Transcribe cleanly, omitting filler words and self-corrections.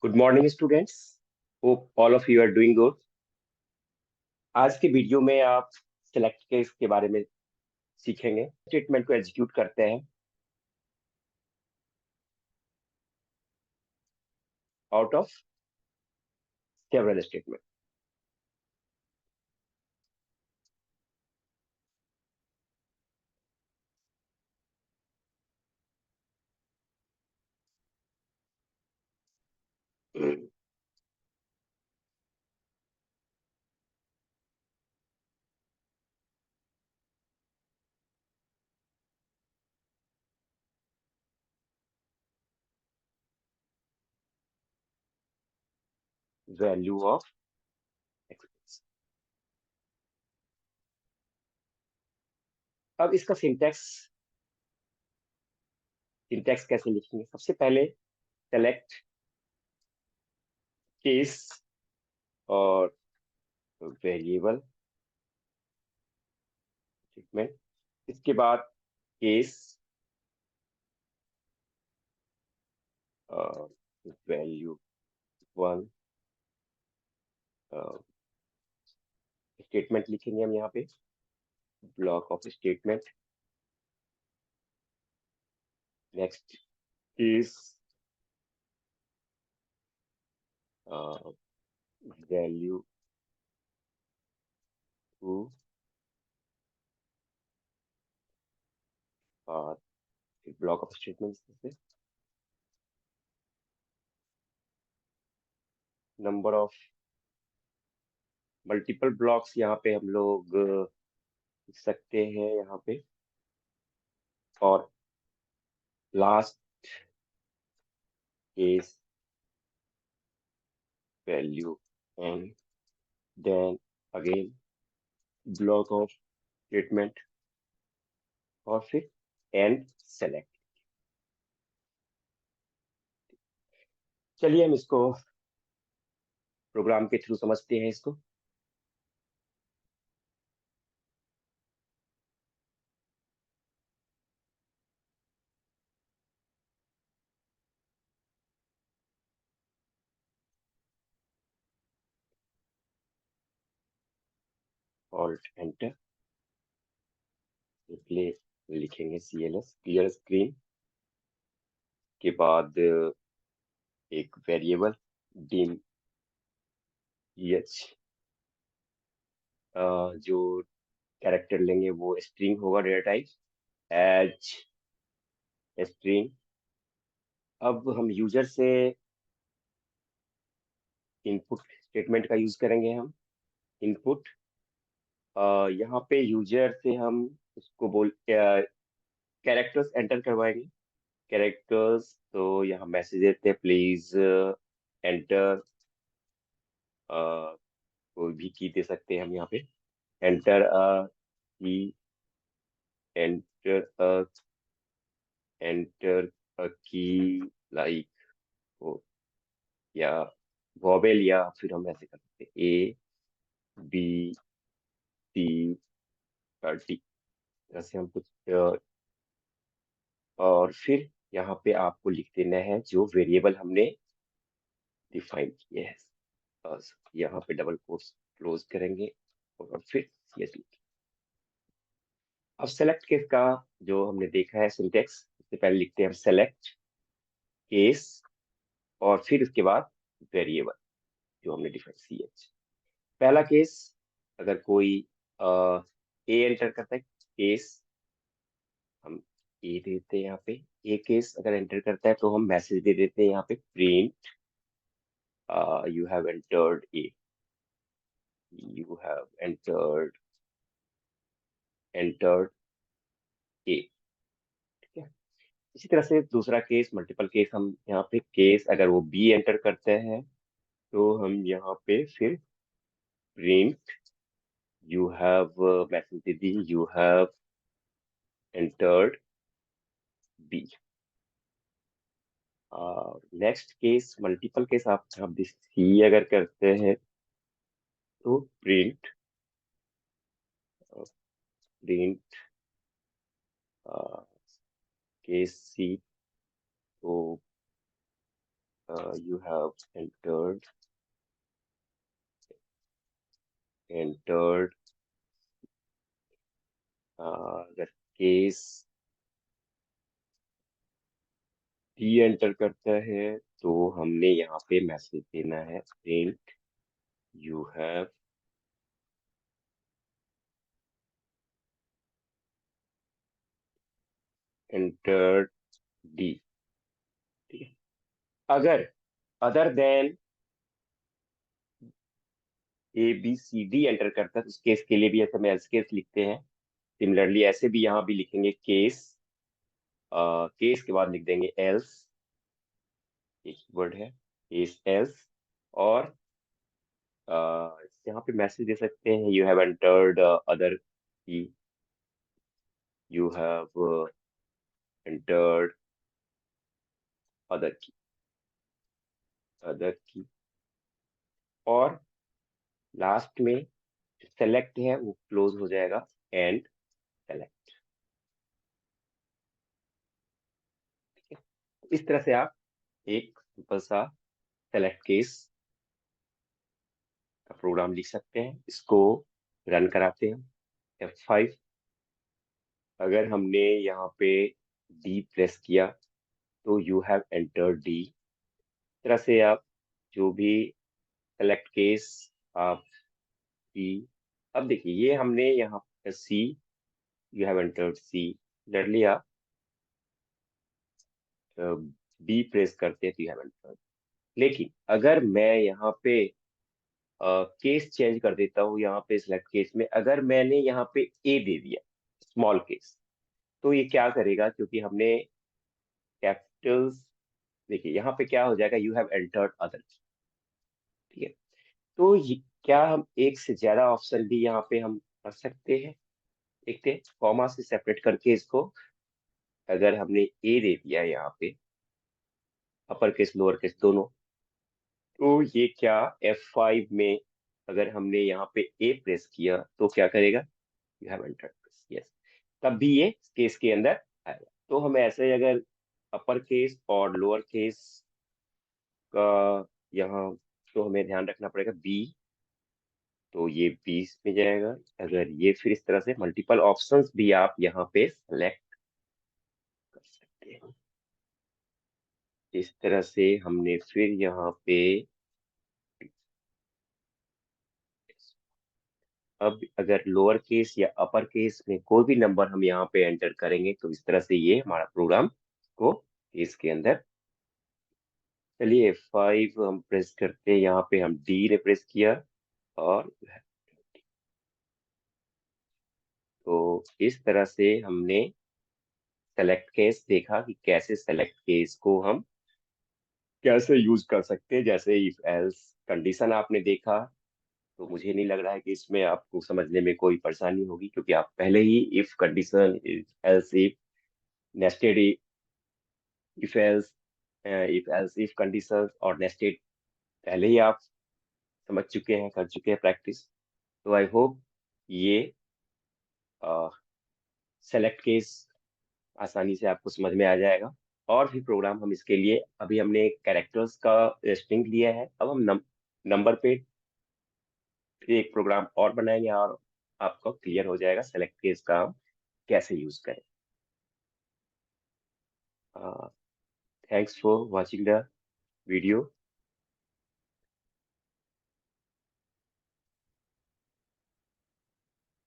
Good morning students. Hope all of you are doing good. आज के video में आप सेलेक्ट केस के बारे में सीखेंगे। स्टेटमेंट को एग्जीक्यूट करते हैं out of several statement. Value of x. अब इसका सिंटैक्स सिंटैक्स कैसे लिखेंगे? सबसे पहले सेलेक्ट केस और वेरिएबल स्टेटमेंट। इसके बाद केस वैल्यू वन स्टेटमेंट लिखेंगे हम यहाँ पे, block of statement. Next case value two और ब्लॉक ऑफ स्टेटमेंट से नंबर ऑफ मल्टीपल ब्लॉक्स यहाँ पे हम लोग लिख सकते हैं यहाँ पे। और last case value and then again block of statement और फिर एंड सेलेक्ट। चलिए हम इसको प्रोग्राम के थ्रू समझते हैं इसको। ऑल्ट एंटर लिखेंगे CLS क्लियर स्क्रीन के बाद एक वेरिएबल डिम एच जो कैरेक्टर लेंगे वो स्ट्रिंग होगा, डेटा टाइप एज स्ट्रिंग। अब हम यूजर से इनपुट स्टेटमेंट का यूज करेंगे। हम इनपुट यहाँ पे यूजर से हम उसको कैरेक्टर्स एंटर करवाएंगे। कैरेक्टर्स तो यहाँ मैसेज देते हैं, प्लीज एंटर, कोई भी की दे सकते हैं हम यहाँ पे। एंटर की, एंटर एंटर की लाइक या वॉवेल, या फिर हम ऐसे कर सकते हैं ABCD। ऐसे हम कुछ और फिर यहाँ पे आपको लिख देना है जो वेरिएबल हमने डिफाइन किए हैं। बस यहाँ पे डबल कोट्स क्लोज करेंगे और फिर यस लिखेंगे। अब सेलेक्ट केस का जो हमने देखा है सिंटेक्स, सबसे पहले लिखते हैं हम सेलेक्ट केस और फिर उसके बाद वेरिएबल जो हमने डिफाइन CH। पहला केस, अगर कोई ए एंटर करता है केस, हम ए देते हैं यहाँ पे। ए केस अगर एंटर करता है तो हम मैसेज दे देते हैं यहाँ पे, print you have entered A, you have entered A। ठीक है। इसी तरह से दूसरा केस, मल्टीपल केस, हम यहाँ पे केस अगर वो बी एंटर करते हैं तो हम यहाँ पे फिर प्रिंट यू हैव मैसेज दे दी, you have entered B. Next case multiple case, आप सी अगर करते हैं तो प्रिंट प्रिंट केस सी। तो you have entered अगर केस डी एंटर करता है तो हमने यहाँ पे मैसेज देना है print you have entered D. ठीक है, अगर other than A B C D enter करता है तो उस केस के लिए भी ऐसे हम एल्स केस लिखते हैं। सिमिलरली ऐसे भी यहाँ भी लिखेंगे केस, केस के बाद लिख देंगे एल्स, एक वर्ड है केस एल्स। और यहाँ पे मैसेज दे सकते हैं यू हैव एंटर्ड अदर की, यू हैव एंटर्ड अदर की, अदर की। और लास्ट में सेलेक्ट है वो क्लोज हो जाएगा एंड सेलेक्ट। इस तरह से आप एक सिंपल सा सेलेक्ट केस का प्रोग्राम लिख सकते हैं। इसको रन कराते हैं F5। अगर हमने यहाँ पे डी प्रेस किया तो यू हैव एंटर्ड डी। इस तरह से आप जो भी सेलेक्ट केस आप सी, अब देखिए ये हमने यहाँ पे सी, यू हैव एंटर्ड सी कर लिया, बी प्रेस करते हैं तो यू हैव एंटर्ड। लेकिन अगर मैं यहाँ पे केस चेंज कर देता हूँ, यहाँ पे सिलेक्ट केस में अगर मैंने यहाँ पे ए दे दिया स्मॉल केस तो ये क्या करेगा, क्योंकि हमने कैपिटल्स, देखिए यहाँ पे क्या हो जाएगा यू हैव एंटर्ड अदर। ठीक है, तो क्या हम एक से ज्यादा ऑप्शन भी यहाँ पे हम कर सकते हैं? देखते हैं कॉमा से सेपरेट करके इसको। अगर हमने ए दे दिया यहाँ पे अपर केस लोअर केस दोनों, तो ये क्या F5 में अगर हमने यहाँ पे ए प्रेस किया तो क्या करेगा, यू हैव एंटर्ड, यस, तब भी ये केस के अंदर आएगा। तो हम ऐसे अगर अपर केस और लोअर केस का यहाँ तो हमें ध्यान रखना पड़ेगा बी, तो ये 20 में जाएगा। अगर ये फिर इस तरह से मल्टीपल ऑप्शंस भी आप यहाँ पे सेलेक्ट कर सकते हैं। इस तरह से हमने फिर यहाँ पे अब अगर लोअर केस या अपर केस में कोई भी नंबर हम यहाँ पे एंटर करेंगे तो इस तरह से ये हमारा प्रोग्राम को केस के अंदर। चलिए 5 हम प्रेस करते हैं, यहाँ पे हम डी ने प्रेस किया और तो इस तरह से हमने सेलेक्ट केस देखा कि कैसे सेलेक्ट केस को हम कैसे यूज कर सकते हैं। जैसे इफ एल्स कंडीशन आपने देखा, तो मुझे नहीं लग रहा है कि इसमें आपको समझने में कोई परेशानी होगी, क्योंकि आप पहले ही if condition, else if, nested if else if condition और नेस्टेड पहले ही आप समझ चुके हैं, कर चुके हैं प्रैक्टिस। तो आई होप ये सेलेक्ट केस आसानी से आपको समझ में आ जाएगा। और भी प्रोग्राम हम इसके लिए, अभी हमने कैरेक्टर्स का स्ट्रिंग लिया है, अब हम नंबर पे एक प्रोग्राम और बनाएंगे और आपको क्लियर हो जाएगा सेलेक्ट केस का हम कैसे यूज करें। Thanks for watching the video.